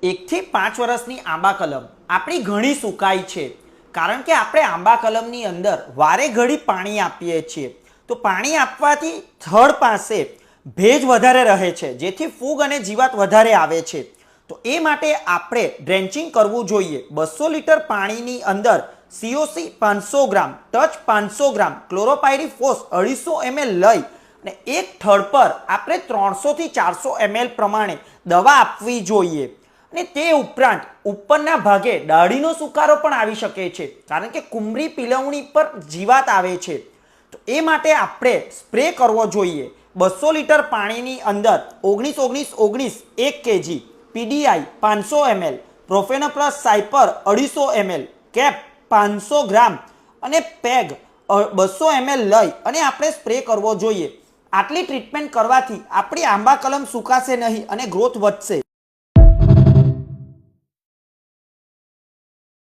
1 થી 5 વર્ષની આંબા કલમ આપણી ઘણી સુકાઈ છે, કારણ કે આપણે આંબા કલમની અંદર વારે ઘડી પાણી આપીએ છીએ. તો પાણી આપવાથી થડ પાસે ભેજ વધારે રહે છે, જેથી ફૂગ અને જીવાત વધારે આવે છે. તો એ માટે આપણે ડ્રેન્ચિંગ કરવું જોઈએ. 200 લીટર પાણીની અંદર COC 500 ગ્રામ, ટચ 500 ગ્રામ, ક્લોરોપાયરીફોસ 250 ml લઈ અને એક થડ પર આપણે 300 થી 400 ml પ્રમાણે દવા આપવી જોઈએ. અને તે ઉપરાંત ઉપરના ભાગે ડાળીનો સુકારો પણ આવી શકે છે, કારણ કે કુમરી પિલવણી પર જીવાત આવે છે. તો એ માટે આપણે સ્પ્રે કરવો જોઈએ. 200 લીટર પાણીની અંદર 19-19-19 1 kg, PDI 500 ml, profenoplus cyper 250 ml, cap 500 gram અને પેગ 200 ml લઈ અને આપણે સ્પ્રે કરવો જોઈએ. આટલી ટ્રીટમેન્ટ કરવાથી આપણી આંબા કલમ સુકાશે નહીં અને ગ્રોથ વધશે.